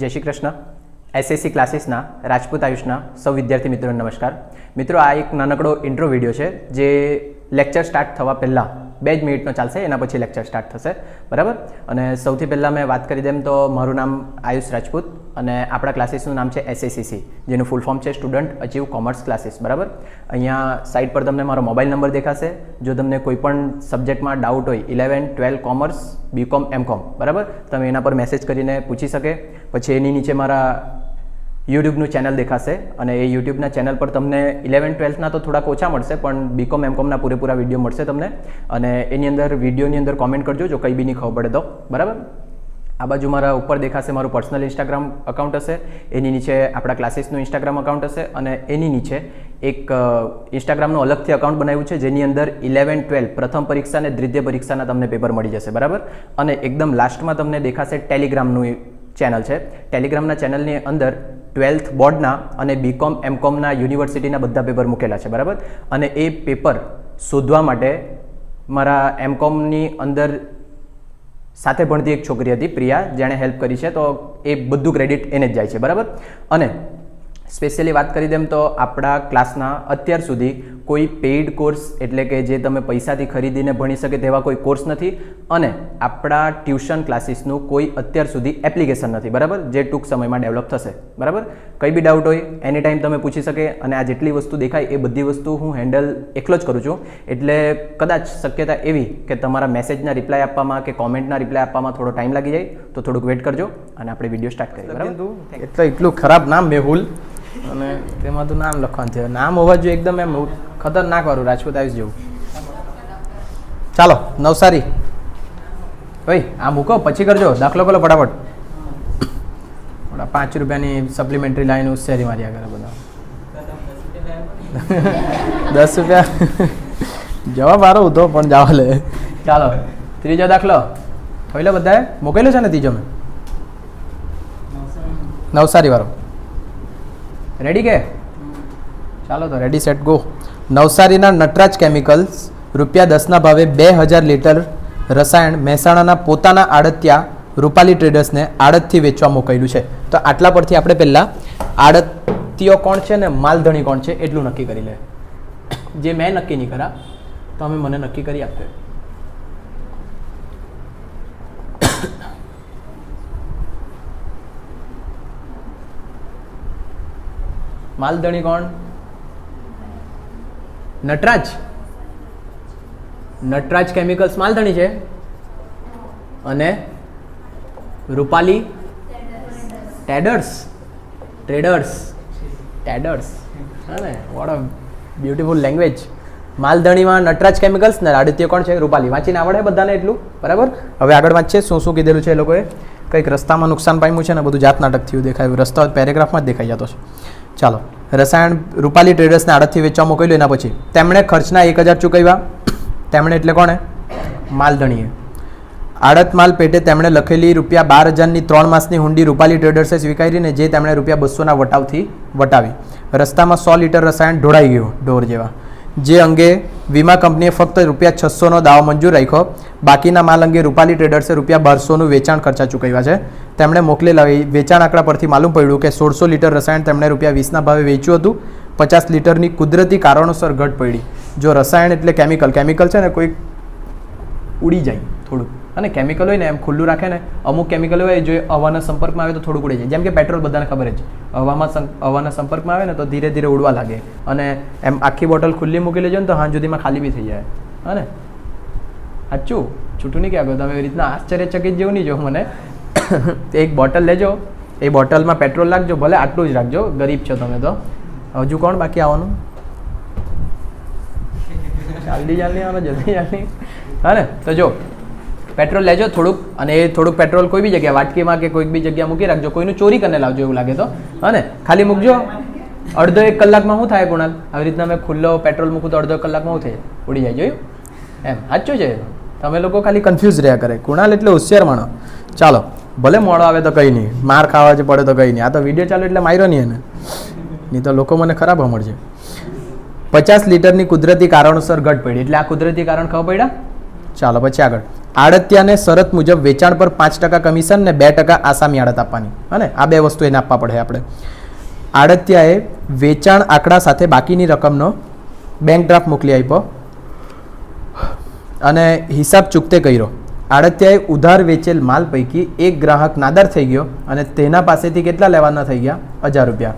જય શ્રી કૃષ્ણ. એસએસસી ક્લાસીસના રાજપૂત આયુષના સૌ વિદ્યાર્થી મિત્રોને નમસ્કાર. મિત્રો, આ એક નાનકડો ઇન્ટ્રો વિડીયો છે જે લેક્ચર સ્ટાર્ટ થવા પહેલાં 2 જ મિનિટનો ચાલશે, એના પછી લેક્ચર સ્ટાર્ટ થશે, બરાબર. અને સૌથી પહેલાં મેં વાત કરી દેમ તો મારું નામ આયુષ રાજપૂત અને આપણા ક્લાસીસનું નામ છે એસએસીસી, જેનું ફૂલ ફોર્મ છે સ્ટુડન્ટ અચીવ કોમર્સ ક્લાસીસ, બરાબર. અહીંયા સાઇટ પર તમને મારો મોબાઈલ નંબર દેખાશે. જો તમને કોઈ પણ સબ્જેક્ટમાં ડાઉટ હોય 11, 12 કોમર્સ, બીકોમ, એમકોમ, બરાબર, તમે એના પર મેસેજ કરીને પૂછી શકે. પછી એની નીચે મારા યુટ્યુબનું ચેનલ દેખાશે અને એ યુટ્યુબના ચેનલ પર તમને 11, 12ના તો થોડાક ઓછા મળશે, પણ બીકોમ, એમકોમના પૂરેપૂરા વિડીયો મળશે તમને. અને એની અંદર વિડીયોની અંદર કોમેન્ટ કરજો જો કંઈ બી નહીં ખબર પડે તો, બરાબર. આ બાજુ મારા ઉપર દેખાશે મારું પર્સનલ ઇન્સ્ટાગ્રામ અકાઉન્ટ હશે, એની નીચે આપણા ક્લાસીસનું ઇન્સ્ટાગ્રામ અકાઉન્ટ હશે અને એની નીચે એક ઇન્સ્ટાગ્રામનું અલગથી અકાઉન્ટ બનાવ્યું છે જેની અંદર 11, 12 પ્રથમ પરીક્ષા અને દ્વિતીય પરીક્ષાના તમને પેપર મળી જશે, બરાબર. અને એકદમ લાસ્ટમાં તમને દેખાશે ટેલિગ્રામનું ચેનલ છે. ટેલિગ્રામના ચેનલની અંદર 12th બોર્ડના અને બીકોમ, એમકોમના યુનિવર્સિટીના બધા પેપર મૂકેલા છે, બરાબર. અને એ પેપર શોધવા માટે મારા એમકોમની અંદર સાથે ભણતી એક છોકરી હતી પ્રિયા, જેણે હેલ્પ કરી છે, તો એ બધું ક્રેડિટ એને જ જાય છે, બરાબર. અને સ્પેશિયલી વાત કરી દેમ તો આપણા ક્લાસના અત્યાર સુધી કોઈ પેઇડ કોર્સ એટલે કે જે તમે પૈસાથી ખરીદીને ભણી શકે તેવા કોઈ કોર્સ નથી અને આપણા ટ્યુશન ક્લાસીસનું કોઈ અત્યાર સુધી એપ્લિકેશન નથી, બરાબર, જે ટૂંક સમયમાં ડેવલપ થશે, બરાબર. કંઈ બી ડાઉટ હોય એની ટાઈમ તમે પૂછી શકે અને આ જેટલી વસ્તુ દેખાય એ બધી વસ્તુ હું હેન્ડલ એકલો જ કરું છું. એટલે કદાચ શક્યતા એવી કે તમારા મેસેજના રિપ્લાય આપવામાં કે કોમેન્ટના રિપ્લાય આપવામાં થોડો ટાઈમ લાગી જાય, તો થોડુંક વેઇટ કરજો અને આપણે વિડીયો સ્ટાર્ટ કરીએ, બરાબર. એટલે એટલું ખરાબ નામ મેહુલ અને તેમાં તો નામ લખવાનું છે. નામ હોવા જોઈએ એકદમ એમ ખતરનાક વાળું, રાજપૂત આયુષ જેવું. ચાલો નવસારી ભાઈ આ મૂકો, પછી કરજો, દાખલો કરો ફટાફટ. 5 રૂપિયાની સપ્લિમેન્ટરી લાઈન ઉશેરી માર્યા કરે બધા. 10 રૂપિયા જવાબ આરો હતો પણ જવા લે. ચાલો ત્રીજો દાખલો જોઈ લો બધાએ. મૂકેલો છે ને ત્રીજો મેં, નવસારી વાળો. રેડી કે? ચાલો તો રેડી સેટ ગો. નવસારીના નટરાજ કેમિકલ્સ ₹10ના ભાવે 2000 લીટર રસાયણ મહેસાણાના પોતાના આડતિયા રૂપાલી ટ્રેડર્સને આડતથી વેચવા મોકલ્યું છે. તો આટલા પરથી આપણે પહેલાં આડતીઓ કોણ છે ને માલધણી કોણ છે એટલું નક્કી કરી લે. જે મેં નક્કી નહીં કરા તો અમે મને નક્કી કરી આપશે. માલધણી કોણ? નટરાજ. નટરાજ કેમિકલ્સ માલધણી છે અને રૂપાલી ટ્રેડર્સ. હા ને, વોટ અ બ્યુટીફુલ લેંગ્વેજ. માલધણીમાં નટરાજ કેમિકલ્સ ને આડત્ય કોણ છે? રૂપાલી. વાંચીને આવડે બધાને એટલું, બરાબર. હવે આગળ વાંચીએ શું શું કીધેલું છે એ લોકોએ. કંઈક રસ્તામાં નુકસાન પામ્યું છે ને બધું જાત નાટક થયું દેખાયું. રસ્તા પેરેગ્રાફમાં જ દેખાઈ જતો છે. ચાલો, રસાયણ રૂપાલી ટ્રેડર્સને આડતથી વેચવા મોકલ્યું. એના પછી તેમણે ખર્ચના 1000 ચૂકવ્યા. તેમણે એટલે કોણે? માલધણીએ. આડત માલ પેટે તેમણે લખેલી ₹12,000ની 3 માસની હુંડી રૂપાલી ટ્રેડર્સે સ્વીકારીને જે તેમણે ₹200ના વટાવથી વટાવી. રસ્તામાં 100 લીટર રસાયણ ઢોળાઈ ગયું ઢોર જેવા, જે અંગે વીમા કંપનીએ ફક્ત ₹600નો દાવો મંજૂર રાખ્યો. બાકીના માલ અંગે રૂપાલી ટ્રેડર્સે ₹1200નું વેચાણ ખર્ચા ચૂકવ્યા છે. તેમણે મોકલેલા વેચાણ આંકડા પરથી માલુમ પડ્યું કે 1600 લીટર રસાયણ તેમણે ₹20ના ભાવે વેચ્યું હતું. 50 લીટરની કુદરતી કારણોસર ઘટ પડી. જો રસાયણ એટલે કેમિકલ છે ને, કોઈ ઉડી જાય થોડુંક, અને કેમિકલ હોય ને એમ ખુલ્લું રાખે ને, અમુક કેમિકલ હોય જો હવાના સંપર્કમાં આવે તો થોડુંક ઉડી જાય. જેમ કે પેટ્રોલ બધાને ખબર જ, હવાના સંપર્કમાં આવે ને તો ધીરે ધીરે ઉડવા લાગે. અને એમ આખી બોટલ ખુલ્લી મૂકી લેજો ને તો હાંજ સુધીમાં ખાલી બી થઈ જાય. હા ને, સાચું છૂટું નહીં કહેવાય. તમે એવી રીતના આશ્ચર્યચકિત જેવું નહીં જો મને. એક બોટલ લેજો, એ બોટલમાં પેટ્રોલ રાખજો, ભલે આટલું જ રાખજો, ગરીબ છો તમે તો. હજુ કોણ બાકી આવવાનું? જલ્દી આવવાનું, જલ્દી જલ્દી. હા ને, તો જો પેટ્રોલ લેજો થોડુંક, અને એ થોડુંક પેટ્રોલ કોઈ બી જગ્યાએ વાટકીમાં કે કોઈક બી જગ્યાએ મૂકી રાખજો. કોઈનું ચોરી કરીને લાવજો એવું લાગે તો. હા ને, ખાલી મૂકજો. અડધો 1 કલાકમાં શું થાય કુણાલ? આવી રીતના મેં ખુલ્લો પેટ્રોલ મૂકું તો અડધો 1 કલાકમાં શું થાય? ઉડી જાય. જોયું એમ? સાચું છે. તમે લોકો ખાલી કન્ફ્યુઝ રહ્યા કરે. કુણાલ એટલે હોશિયાર માણો. ચાલો, ભલે મોડો આવે તો કંઈ નહીં, માર ખાવા જ પડે તો કંઈ નહીં. આ તો વિડીયો ચાલુ એટલે માર્યો નહીં એને, નહીં તો લોકો મને ખરાબ સમજશે. 50 લીટરની કુદરતી કારણોસર ઘટ પડી. એટલે આ કુદરતી કારણ ખબર પડ્યા? ચાલો પછી આગળ. આડતિયાને શરત મુજબ વેચાણ પર 5% કમિશન ને 2% આસામી આડત આપવાની. અને આ બે વસ્તુ એને આપવા પડે આપણે. આડતિયાએ વેચાણ આંકડા સાથે બાકીની રકમનો બેંક ડ્રાફ્ટ મોકલી આપ્યો અને હિસાબ ચૂકતે કર્યો. આડતિયાએ ઉધાર વેચેલ માલ પૈકી એક ગ્રાહક નાદાર થઈ ગયો અને તેના પાસેથી કેટલા લેવાના થઈ ગયા? 1000 રૂપિયા.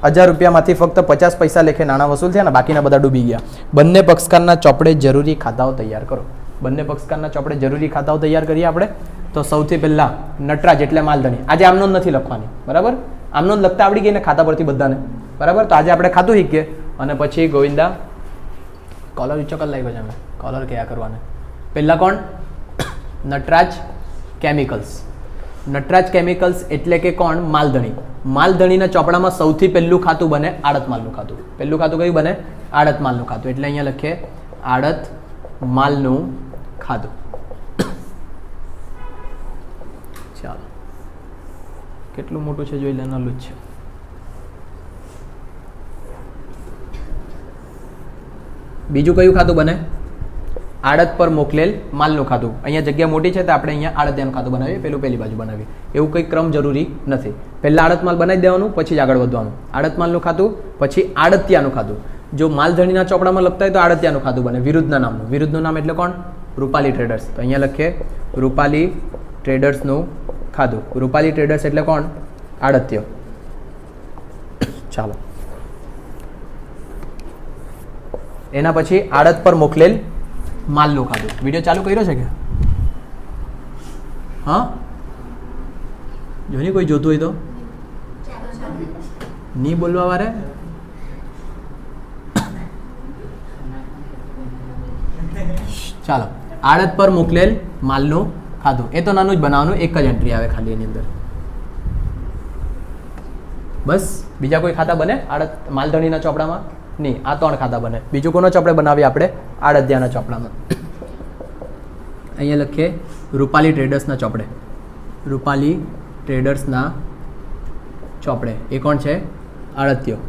1000 રૂપિયામાંથી ફક્ત 50 પૈસા લેખે નાણાં વસૂલ થયા અને બાકીના બધા ડૂબી ગયા. બંને પક્ષકારના ચોપડે જરૂરી ખાતાઓ તૈયાર કરો. બંને પક્ષકારના ચોપડે જરૂરી ખાતાઓ તૈયાર કરીએ આપણે. તો સૌથી પહેલાં નટરાજ એટલે માલધણી. આજે આમનો નથી લખવાની, બરાબર? આમનો લખતા આવડી ગઈ ને ખાતા પરથી બધાને, બરાબર? તો આજે આપણે ખાતું શીખીએ અને પછી ગોવિંદા કોલર ઊંચો કરી લાગ્યો છે. અમે કોલર કયા કરવાને? પહેલાં કોણ? નટરાજ કેમિકલ્સ. નટરાજ કેમિકલ્સ એટલે કે કોણ? માલધણી. માલધણીના ચોપડામાં સૌથી પહેલું ખાતું બને આડત માલનું ખાતું. પહેલું ખાતું કયું બને? આડત માલનું ખાતું. એટલે અહીંયા લખીએ આડત માલનું ખાતું. ચાલો, કેટલું મોટું છે જોઈ લે. નાનું જ છે. બીજું કયું ખાતું બને? આડત પર મોકલેલ માલનું ખાતું. અહીંયા જગ્યા મોટી છે તો આપણે અહીંયા આડતિયાનું ખાતું બનાવીએ. પેલું પેલી બાજુ બનાવીએ. એવું કંઈ ક્રમ જરૂરી નથી. પહેલાં આડત માલ બનાવી દેવાનું, પછી જ આગળ વધવાનું. આડત માલનું ખાતું, પછી આડતિયાનું ખાતું. જો માલધણીના ચોપડામાં લખતા હોય તો આડતિયાનું ખાતું બને વિરુદ્ધના નામનું. વિરુદ્ધનું નામ એટલે કોણ? રૂપાલી ટ્રેડર્સ. તો અહીંયા લખીએ રૂપાલી ટ્રેડર્સનું ખાતું. રૂપાલી ટ્રેડર્સ એટલે કોણ? આડતિયો. ચાલો, એના પછી આડત પર મોકલેલ માલનું ખાતું. વિડીયો ચાલુ કર્યો છે કે? હા, જોની કોઈ જોતું હોય તો નહીં બોલવા વારે. ચાલો, આડત પર મોકલેલ માલનું ખાતું. એ તો નાનું જ બનાવવાનું, એક જ એન્ટ્રી આવે ખાલી એની અંદર. બસ, બીજા કોઈ ખાતા બને આડત માલધણીના ચોપડામાં? નહીં. આ 3 ખાતા બને. બીજું કોનો ચોપડે બનાવીએ આપણે? આડતિયાના ચોપડામાં. અહીંયા લખીએ રૂપાલી ટ્રેડર્સના ચોપડે. રૂપાલી ટ્રેડર્સના ચોપડે. એ કોણ છે? આડતિયો.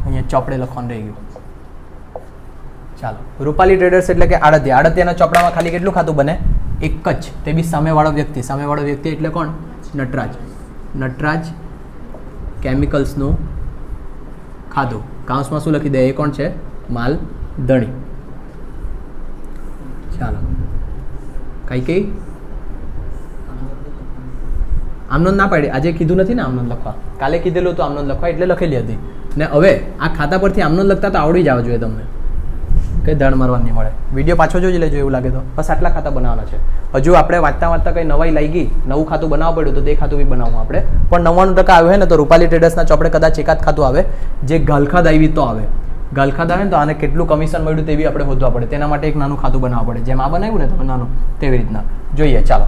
અહીંયા ચોપડે લખવાનું રહી ગયું. ચાલો, રૂપાલી ટ્રેડર્સ એટલે કે આડતિયા. આડતિયાના ચોપડામાં ખાલી કેટલું ખાતું બને? એક જ. તે બી સામેવાળો વ્યક્તિ. સામેવાળો વ્યક્તિ એટલે કોણ? નટરાજ. નટરાજ કેમિકલ્સનું ખાતું. કાઉન્સમાં શું લખી દે? એ કોણ છે? માલધણી. ચાલો, કઈ આમનો ના પાડી. આજે કીધું નથી ને આમનો લખવા. કાલે કીધેલું હતું આમનો લખવા, એટલે લખેલી હતી. ને હવે આ ખાતા પરથી આમનો લખતા તો આવડી જવા જોઈએ તમને. કંઈ ધડ મારવા નહીં મળે. વિડીયો પાછો જોઈ લેજો એવું લાગે તો. બસ આટલા ખાતા બનાવવાના છે. હજુ આપણે વાંચતા વાંચતા કંઈ નવાઈ લાગી ગઈ, નવું ખાતું બનાવવું પડ્યું તો તે ખાતું બી બનાવવું આપણે. પણ 99% આવ્યું હોય ને તો રૂપાલી ટ્રેડર્સના ચોપડે કદાચ એકાદ ખાતું આવે જે ગાલખાદ આવી તો આવે. ગાલખાદ આવે ને તો આને કેટલું કમિશન મળ્યું તે બી આપણે શોધવા પડે. તેના માટે એક નાનું ખાતું બનાવવું પડે. જેમ આ બનાવ્યું ને તમે નાનું, તેવી રીતના જોઈએ. ચાલો,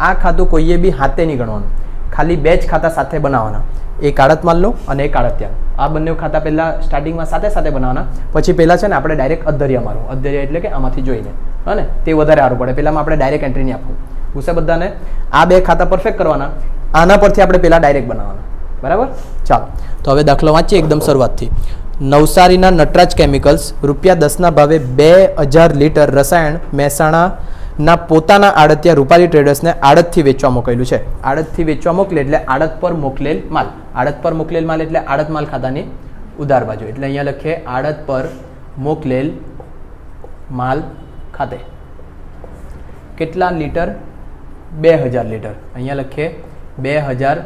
આ ખાતું કોઈએ બી હાથે નહીં ગણવાનું. ખાલી 2 જ ખાતા સાથે બનાવવાના. એક આડત માલનું અને એક આડતિયાનું. આ બંને ખાતા પહેલાં સ્ટાર્ટિંગમાં સાથે સાથે બનાવવાના. પછી પહેલાં છે ને આપણે ડાયરેક્ટ અધ્ધરિયા મારવું. અધ્ધરિયા એટલે કે આમાંથી જોઈને, હા ને, તે વધારે સારું પડે. પહેલાંમાં આપણે ડાયરેક્ટ એન્ટ્રી નહીં આપવું. પૂછે બધાને. આ 2 ખાતા પરફેક્ટ કરવાના. આના પરથી આપણે પહેલાં ડાયરેક્ટ બનાવવાના. બરાબર? ચાલો, તો હવે દાખલો વાંચીએ એકદમ શરૂઆતથી. નવસારીના નટરાજ કેમિકલ્સ ₹10ના ભાવે 2000 લીટર રસાયણ મહેસાણાના પોતાના આડતિયા રૂપાલી ટ્રેડર્સને આડતથી વેચવા મોકલેલું છે. આડતથી વેચવા મોકલે એટલે આડત પર મોકલેલ માલ. આડત પર મોકલેલ માલ એટલે આડત માલ ખાતાની ઉધાર બાજુ. એટલે અહીંયા લખીએ આડત પર મોકલેલ માલ ખાતે. કેટલા લીટર? 2000 લીટર. અહીંયા લખીએ 2000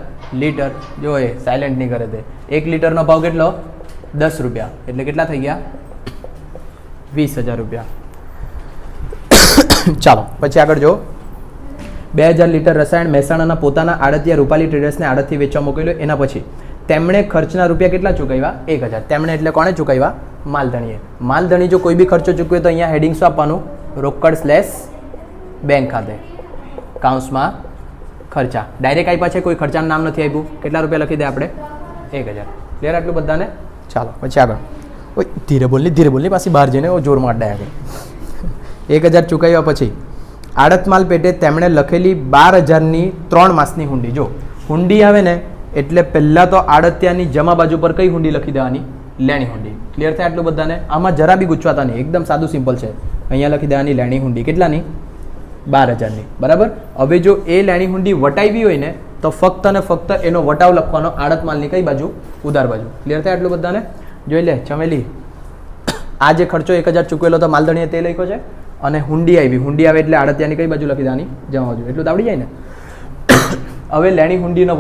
લીટર. જો એ સાયલેન્ટ નહીં કરે તે. 1 લીટરનો ભાવ કેટલો? 10 રૂપિયા. એટલે કેટલા થઈ ગયા? 20000 રૂપિયા. ચાલો, પછી આગળ જો. 2000 લીટર રસાયણ મહેસાણાના પોતાના આડતિયા રૂપાલી ટ્રેડર્સને આડતથી વેચવા મોકલ્યો. એના પછી તેમણે ખર્ચના રૂપિયા કેટલા ચૂકવ્યા? 1000. તેમણે એટલે કોણે ચૂકવ્યા? માલધણીએ. માલધણી જો કોઈ બી ખર્ચો ચૂકવે તો અહીંયા હેડિંગ શું આપવાનું? રોકડ / બેંક ખાતે. કાઉન્સમાં ખર્ચા. ડાયરેક્ટ આપ્યા છે, કોઈ ખર્ચાનું નામ નથી આપ્યું. કેટલા રૂપિયા લખી દે આપણે? 1000. ક્લિયર આટલું બધાને? ચાલો, પછી આગળ. ઓય, ધીરે બોલની પાછી બહાર જઈને જોર માંડાય આગળ. 1000 ચૂકવ્યા પછી આડત માલ પેટે તેમણે લખેલી 12000ની 3 માસની હુંડી. જો હુંડી આવે ને એટલે પહેલાં તો આડતિયાની જમા બાજુ પર કઈ હુંડી લખી દેવાની? લેણી હુંડી. ક્લિયર થાય આટલું બધાને? આમાં જરા બી ગુચવાતા નહીં. એકદમ સાદું સિમ્પલ છે. અહીંયા લખી દેવાની લેણી હુંડી કેટલાની 12,000ની બરાબર. હવે જો એ લેણી હુંડી વટાવી હોય ને તો ફક્ત અને ફક્ત એનો વટાવ લખવાનો આડત માલની કઈ બાજુ ઉધાર બાજુ. ક્લિયર થાય આટલું બધાને? જોઈ લે ચમેલી, આ જે ખર્ચો 1,000 ચૂકવેલો તો માલધણીએ તે લખ્યો છે અને હુંડી આવે એટલે આડતિયાની કઈ બાજુ લખી દેવાની જમા બાજુ. એટલું તો આવડી જાય ને. હવે લેણી હુંડીનો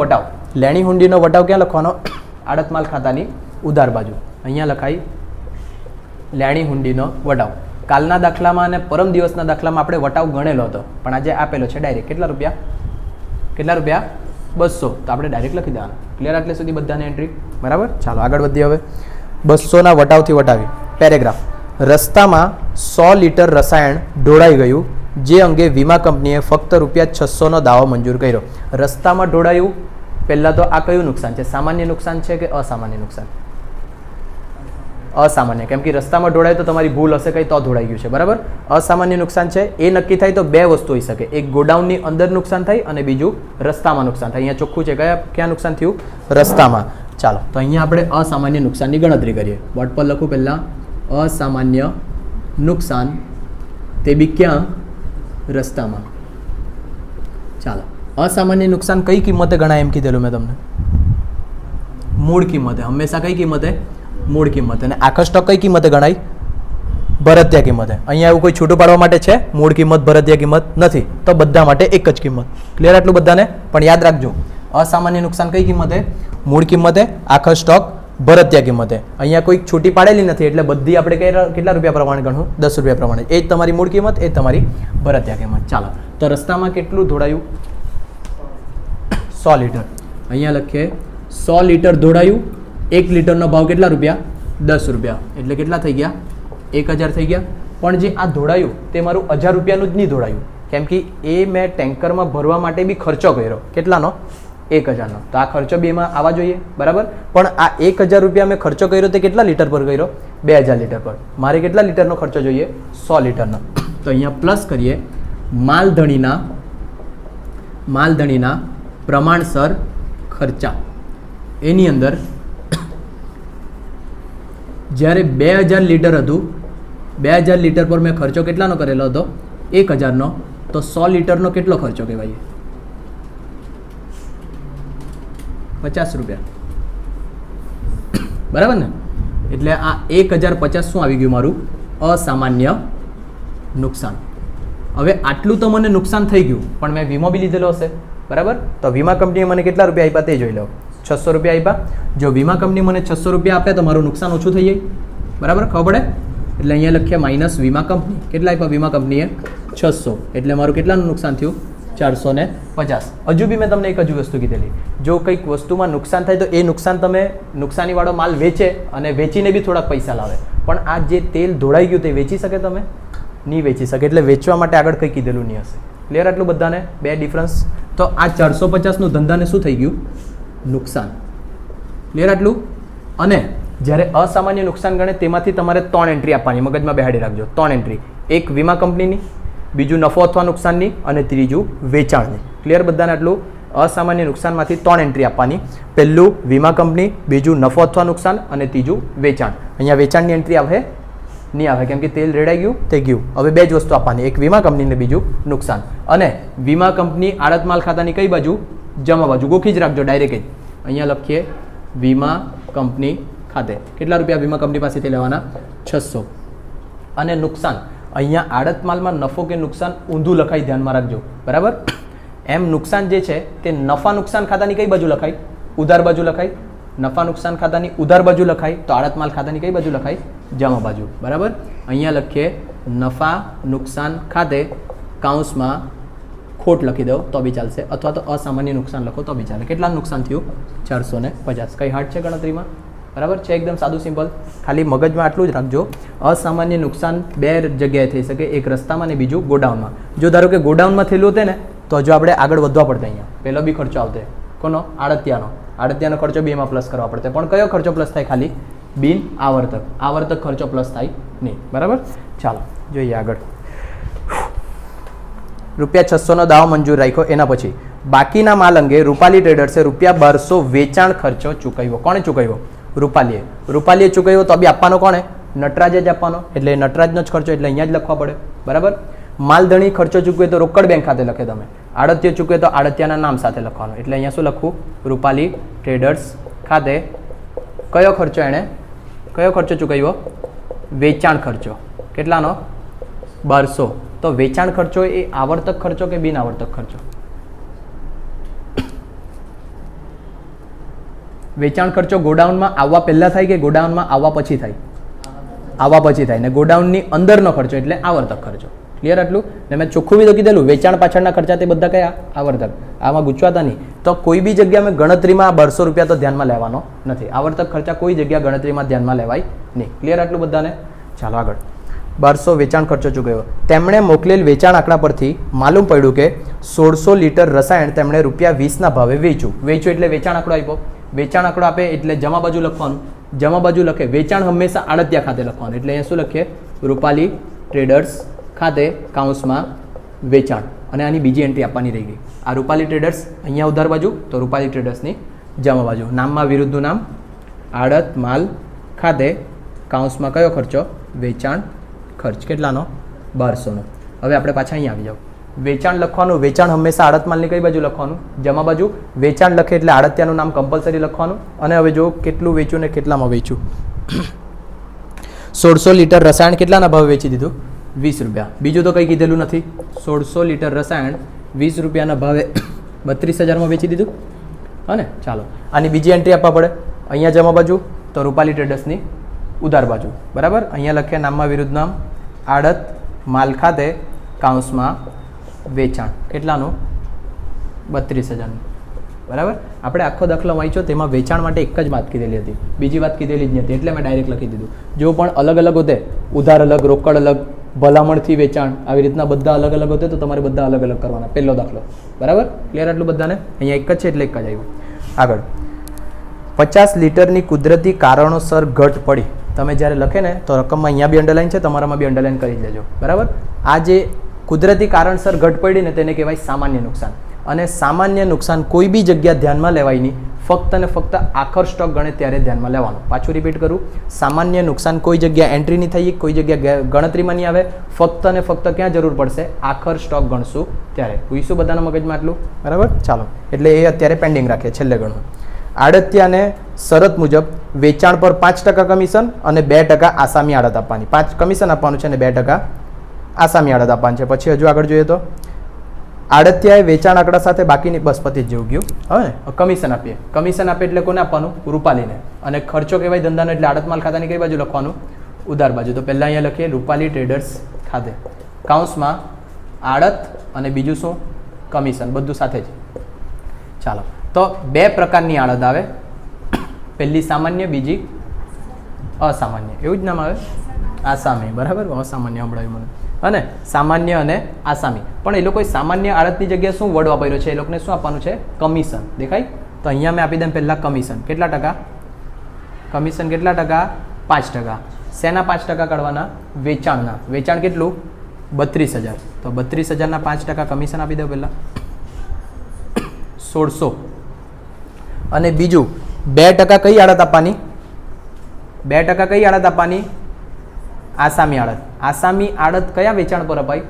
વટાવ ક્યાં લખવાનો? આડત માલ ખાતાની ઉધાર બાજુ. અહીંયા લખાય લેણી હુંડીનો વટાવ. કાલના દાખલામાં અને પરમ દિવસના દાખલામાં આપણે વટાવ ગણેલો હતો પણ આજે આપેલો છે ડાયરેક્ટ. કેટલા રૂપિયા 200. તો આપણે ડાયરેક્ટ લખી દેવાનું. ક્લિયર? આટલે સુધી બધાની એન્ટ્રી બરાબર. ચાલો આગળ વધીએ. હવે 200ના વટાવથી વટાવી પેરેગ્રાફ. રસ્તામાં 100 લીટર રસાયણ ઢોળાઈ ગયું જે અંગે વીમા કંપનીએ ફક્ત ₹600નો દાવો મંજૂર કર્યો. રસ્તામાં ઢોળાયું, પહેલાં તો આ કયું નુકસાન છે? સામાન્ય નુકસાન છે કે અસામાન્ય નુકસાન? અસામાન્ય, કેમ કે રસ્તામાં ઢોળાય તો તમારી ભૂલ હશે કંઈ તો ઢોળાઈ ગયું છે બરાબર. અસામાન્ય નુકસાન છે એ નક્કી થાય તો બે વસ્તુ હોઈ શકે, એક ગોડાઉનની અંદર નુકસાન થાય અને બીજું રસ્તામાં નુકસાન થાય. અહીંયા ચોખ્ખું છે ક્યાં નુકસાન થયું? રસ્તામાં. ચાલો તો અહીંયા આપણે અસામાન્ય નુકસાનની ગણતરી કરીએ. બોર્ડ પર લખું પહેલાં અસામાન્ય નુકસાન, તે બી ક્યાં? રસ્તામાં. ચાલો અસામાન્ય નુકસાન કઈ કિંમતે ગણાય એમ કીધેલું મેં તમને? મૂળ કિંમતે. હંમેશા કઈ કિંમતે? મૂળ કિંમતે. અને આખો સ્ટોક કઈ કિંમતે ગણાય? ભરતિયા કિંમતે. અહીંયા એવું કોઈ છૂટું પાડવા માટે છે? મૂળ કિંમત ભરતિયા કિંમત નથી, તો બધા માટે એક જ કિંમત. ક્લિયર આટલું બધાને? પણ યાદ રાખજો અસામાન્ય નુકસાન કઈ કિંમતે? મૂળ કિંમતે. આખો સ્ટોક ભરતિયા કિંમતે. અહીંયા કોઈ છૂટી પાડેલી નથી એટલે બધી આપણે કેટલા રૂપિયા પ્રમાણે ગણવું? 10 રૂપિયા પ્રમાણે. એ જ તમારી મૂળ કિંમત, એ જ તમારી ભરતિયા કિંમત. ચાલો તો રસ્તામાં કેટલું ઢોળાયું? 100 લીટર. અહીંયા લખીએ 100 લીટર ઢોળાયું. 1 લીટરનો ભાવ કેટલા રૂપિયા? 10 રૂપિયા. એટલે કેટલા થઈ ગયા? 1000 થઈ ગયા. પણ જે આ ઢોળાયું તે મારું 1000 રૂપિયાનું જ નહીં ઢોળાયું, કેમ કે એ મેં ટેન્કરમાં ભરવા માટે બી ખર્ચો કર્યો. કેટલાનો? 1000નો. તો આ ખર્ચો બેમાં આવવા જોઈએ બરાબર. પણ આ 1000 રૂપિયા મેં ખર્ચો કર્યો તે કેટલા લીટર પર કર્યો? 2000 લીટર પર. મારે કેટલા લીટરનો ખર્ચો જોઈએ? 100 લીટરનો. તો અહીંયા પ્લસ કરીએ માલધણીના પ્રમાણસર ખર્ચા. એની અંદર જ્યારે 2000 લીટર હતું, 2000 લીટર પર મેં ખર્ચો કેટલાનો કરેલો હતો? 1000નો. તો 100 લીટરનો કેટલો ખર્ચો કહેવાય? 50 રૂપિયા બરાબર ને. એટલે આ 1050 શું આવી ગયું? મારું અસામાન્ય નુકસાન. હવે આટલું તો મને નુકસાન થઈ ગયું પણ મેં વીમો બી લીધેલો હશે બરાબર. તો વીમા કંપનીએ મને કેટલા રૂપિયા આપ્યા તે જોઈ લો. 600 રૂપિયા આપ્યા. જો વીમા કંપની મને 600 રૂપિયા આપે તો મારું નુકસાન ઓછું થઈ જાય બરાબર. ખબર પડે? એટલે અહીંયા લખીએ માઇનસ વીમા કંપની. કેટલા આપ્યા વીમા કંપનીએ? 600. એટલે મારું કેટલાનું નુકસાન થયું? 450. હજુ બી મેં તમને એક હજુ વસ્તુ કીધેલી, જો કંઈક વસ્તુમાં નુકસાન થાય તો એ નુકસાન તમે નુકસાનીવાળો માલ વેચે અને વેચીને બી થોડાક પૈસા લાવે. પણ આ જે તેલ ઢોળાઈ ગયું તે વેચી શકે? તમે નહીં વેચી શકે. એટલે વેચવા માટે આગળ કંઈ કીધેલું નહીં હશે. ક્લિયર આટલું બધાને? બે ડિફરન્સ. તો આ 450નું ધંધાને શું થઈ ગયું? નુકસાન. ક્લિયર આટલું? અને જ્યારે અસામાન્ય નુકસાન ગણે તેમાંથી તમારે 3 એન્ટ્રી આપવાની. મગજમાં બેહાડી રાખજો. 3 એન્ટ્રી. એક વીમા કંપનીની, બીજું નફો અથવા નુકસાનની અને ત્રીજું વેચાણની. ક્લિયર બધાને આટલું? અસામાન્ય નુકસાનમાંથી 3 એન્ટ્રી આપવાની. પહેલું વીમા કંપની, બીજું નફો અથવા નુકસાન અને ત્રીજું વેચાણ. અહીંયા વેચાણની એન્ટ્રી આવે નહીં આવે કેમ કે તેલ રેડાઈ ગયું તે ગયું. હવે બે જ વસ્તુ આપવાની, એક વીમા કંપનીને બીજું નુકસાન. અને વીમા કંપની આડત માલ ખાતાની કઈ બાજુ? જમા બાજુ. ગોખી જ રાખજો ડાયરેક્ટ જ. અહીંયા લખીએ વીમા કંપની ખાતે. કેટલા રૂપિયા વીમા કંપની પાસેથી લેવાના? 600. અને નુકસાન, અહીંયા આડત માલમાં નફો કે નુકસાન ઊંધું લખાય, ધ્યાનમાં રાખજો બરાબર. એમ નુકસાન જે છે તે નફા નુકસાન ખાતાની કઈ બાજુ લખાય? ઉધાર બાજુ લખાય. નફા નુકસાન ખાતાની ઉધાર બાજુ લખાય તો આડત માલ ખાતાની કઈ બાજુ લખાય? જમા બાજુ બરાબર. અહીંયા લખીએ નફા નુકસાન ખાતે કાઉન્સમાં ખોટ લખી દો તો બી ચાલશે, અથવા તો અસામાન્ય નુકસાન લખો તો બી ચાલે. કેટલાનું નુકસાન થયું? 450. કઈ હાર્ડ છે ગણતરીમાં? બરાબર છે, એકદમ સાદું સિમ્પલ. ખાલી મગજમાં આટલું જ રાખજો. અસામાન્ય નુકસાન બે જગ્યાએ થઈ શકે, એક રસ્તામાં અને બીજું ગોડાઉનમાં. જો ધારો કે ગોડાઉનમાં થયેલું હતું ને તો હજુ આપણે આગળ વધવા પડતા. અહીંયા પહેલો બી ખર્ચો આવતો. કોનો? આડતિયાનો ખર્ચો બી એમાં પ્લસ કરવા પડશે. પણ કયો ખર્ચો પ્લસ થાય? ખાલી બિન આવર્તક ખર્ચો પ્લસ થાય નહીં બરાબર. ચાલો જોઈએ આગળ. ₹600નો દાવો મંજૂર રાખ્યો. એના પછી બાકીના માલ અંગે રૂપાલી ટ્રેડર્સે ₹1200 વેચાણ ખર્ચો ચૂકવ્યો. કોણે ચૂકવ્યો? રૂપાલીએ ચૂકવ્યો. તો બી આપવાનો કોણે? નટરાજ જ આપવાનો એટલે નટરાજનો જ ખર્ચો એટલે અહીંયા જ લખવા પડે બરાબર. માલધણી ખર્ચો ચૂકવે તો રોકડ બેંક ખાતે લખે તમે, આડતિયો ચૂકવે તો આડતિયાના નામ સાથે લખવાનું એટલે અહીંયા શું લખવું? રૂપાલી ટ્રેડર્સ ખાતે કયો ખર્ચો એણે કયો ખર્ચો ચૂકવ્યો? વેચાણ ખર્ચો. કેટલાનો? 1200. તો વેચાણ ખર્ચો એ આવર્તક ખર્ચો કે બિન આવર્તક ખર્ચો? વેચાણ ખર્ચો ગોડાઉનમાં આવવા પહેલાં થાય કે ગોડાઉનમાં આવવા પછી થાય? આવવા પછી થાય. ને ગોડાઉનની અંદરનો ખર્ચો એટલે આવર્તક ખર્ચો. ક્લિયર આટલું? ને મેં ચોખ્ખું બી તો કીધેલું વેચાણ પાછળના ખર્ચા તે બધા કયા? આવર્તક. આમાં ગુચવાતા નહીં. તો કોઈ બી જગ્યા મેં ગણતરીમાં 1200 રૂપિયા તો ધ્યાનમાં લેવાનો નથી. આવર્તક ખર્ચા કોઈ જગ્યા ગણતરીમાં ધ્યાનમાં લેવાય નહીં. ક્લિયર આટલું બધાને? ચાલો આગળ. 1200 વેચાણ ખર્ચો ચૂકવ્યો. તેમણે મોકલેલ વેચાણ આંકડા પરથી માલુમ પડ્યું કે 1600 લીટર રસાયણ તેમણે ₹20ના ભાવે વેચ્યું. વેચ્યું એટલે વેચાણ આંકડો આપ્યો. વેચાણ આંકડો આપે એટલે જમા બાજુ લખવાનું. જમા બાજુ લખે વેચાણ હંમેશા આડતિયા ખાતે લખવાનું એટલે અહીંયા શું લખીએ? રૂપાલી ટ્રેડર્સ ખાતે કૌંસમાં વેચાણ. અને આની બીજી એન્ટ્રી આપવાની રહી ગઈ. આ રૂપાલી ટ્રેડર્સ અહીંયા ઉધાર બાજુ તો રૂપાલી ટ્રેડર્સની જમા બાજુ. નામમાં વિરુદ્ધનું નામ આડત માલ ખાતે કૌંસમાં કયો ખર્ચો? વેચાણ ખર્ચ. કેટલાનો? 1200નો. હવે આપણે પાછા અહીંયા આવી જાઓ. વેચાણ લખવાનું. વેચાણ હંમેશા આડત માલની કઈ બાજુ લખવાનું? જમા બાજુ. વેચાણ લખે એટલે આડતિયાનું નામ કમ્પલસરી લખવાનું. અને હવે જો કેટલું વેચ્યું ને કેટલામાં વેચ્યું? 1600 લીટર રસાયણ કેટલાના ભાવે વેચી દીધું? 20 રૂપિયા. બીજું તો કંઈ કીધેલું નથી. 1600 લીટર રસાયણ 20 રૂપિયાના ભાવે 32,000માં વેચી દીધું. હા ને? ચાલો આની બીજી એન્ટ્રી આપવા પડે. અહીંયા જમા બાજુ તો રૂપાલી ટ્રેડર્સની ઉધાર બાજુ બરાબર. અહીંયા લખીએ નામમાં વિરુદ્ધ નામ આડત માલ ખાતે કૌંસમાં વેચાણ. કેટલાનું? 32,000નું બરાબર. આપણે આખો દાખલો વાંચ્યો તેમાં વેચાણ માટે એક જ વાત કીધેલી હતી, બીજી વાત કીધેલી જ નથી એટલે મેં ડાયરેક્ટ લખી દીધું. જો પણ અલગ અલગ હોતે, ઉધાર અલગ, રોકડ અલગ, ભલામણથી વેચાણ, આવી રીતના બધા અલગ અલગ હોતે તો તમારે બધા અલગ અલગ કરવાના. પહેલો દાખલો બરાબર. ક્લિયર આટલું બધાને? અહીંયા એક જ છે એટલે એક જ આવ્યું. આગળ 50 લીટરની કુદરતી કારણોસર ઘટ પડી. તમે જ્યારે લખે ને તો રકમમાં અહીંયા બી અંડરલાઈન છે, તમારામાં બી અંડરલાઈન કરી લેજો બરાબર. આ જે કુદરતી કારણસર ઘટ પડી ને તેને કહેવાય સામાન્ય નુકસાન. અને સામાન્ય નુકસાન કોઈ બી જગ્યા ધ્યાનમાં લેવાય નહીં, ફક્ત ને ફક્ત આખર સ્ટોક ગણે ત્યારે ધ્યાનમાં લેવાનું. પાછું રિપીટ કરું, સામાન્ય નુકસાન કોઈ જગ્યા એન્ટ્રી નહીં થઈ, કોઈ જગ્યા ગણતરીમાં નહીં આવે, ફક્ત ને ફક્ત ક્યાં જરૂર પડશે? આખર સ્ટોક ગણશું ત્યારે. પૂછીશું બધાના મગજમાં આટલું બરાબર. ચાલો એટલે એ અત્યારે પેન્ડિંગ રાખીએ, છેલ્લે ગણવું. આડતિયાને શરત મુજબ વેચાણ પર 5% કમિશન અને 2% આસામી આડત આપવાની. 5 કમિશન આપવાનું છે અને 2% આસામી આડત આપવાનું છે. પછી હજુ આગળ જોઈએ તો આડતિયાએ વેચાણ આંકડા સાથે બાકીની બસ પતી જ જેવું ગયું. હવે ને કમિશન આપીએ. કમિશન આપે એટલે કોને આપવાનું? રૂપાલીને. અને ખર્ચો કહેવાય ધંધાનો એટલે આડત માલ ખાતાની કઈ બાજુ લખવાનું? ઉધાર બાજુ. તો પહેલાં અહીંયા લખીએ રૂપાલી ટ્રેડર્સ ખાતે કૌંસમાં આડત અને બીજું શું? કમિશન. બધું સાથે જ. ચાલો તો 2 પ્રકારની આડત આવે. પહેલી સામાન્ય, બીજી અસામાન્ય. એવું જ નામ આવે? આસામી બરાબર. અસામાન્ય સંભળાયું મને. અને સામાન્ય અને આસામી. પણ એ લોકોએ સામાન્ય આડતની જગ્યાએ શું વર્ડ વાપર્યો છે? એ લોકોને શું આપવાનું છે? કમિશન. દેખાય? તો અહીંયા મેં આપી દઉં પહેલાં કમિશન. કેટલા ટકા? કમિશન કેટલા ટકા? 5%. શેના 5% કાઢવાના? વેચાણના. વેચાણ કેટલું? 32,000. તો 32,000ના 5% કમિશન આપી દઉં પહેલાં 1600. અને બીજું 2% કઈ આડત આપવાની? 2% કઈ આડત આપવાની? આસામી આડત. આસામી આડત કયા વેચાણ પર અપાય?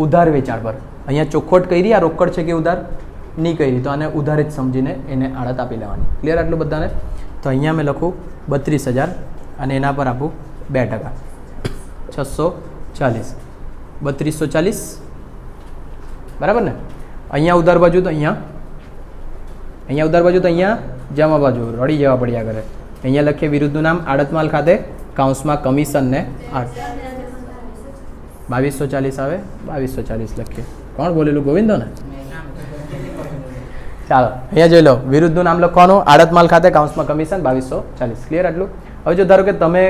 ઉધાર વેચાણ પર. અહીંયા ચોખવટ કરી, આ રોકડ છે કે ઉધાર? નહીં કરી, તો આને ઉધાર જ સમજીને એને આડત આપી લેવાની. ક્લિયર આટલું બધાને? તો અહીંયા મેં લખું 32,000 અને એના પર આપું 2%. 640. 3240 બરાબર ને? અહીંયા ઉધાર બાજુ તો અહીંયા ઉધાર બાજુ તો અહીંયા જમા બાજુ. રડી જવા પડ્યા કરે. અહીંયા લખીએ વિરુદ્ધનું નામ આડત માલ ખાતે કૌંસમાં કમિશન ને 2240 આવે. 2240 લખીએ. કોણ બોલેલું? ગોવિંદો ને? ચાલો અહીંયા જોઈ લો. વિરુદ્ધનું નામ લખવાનું, આડત માલ ખાતે કૌંસમાં કમિશન 2240. ક્લિયર આટલું? હવે જો ધારો કે તમે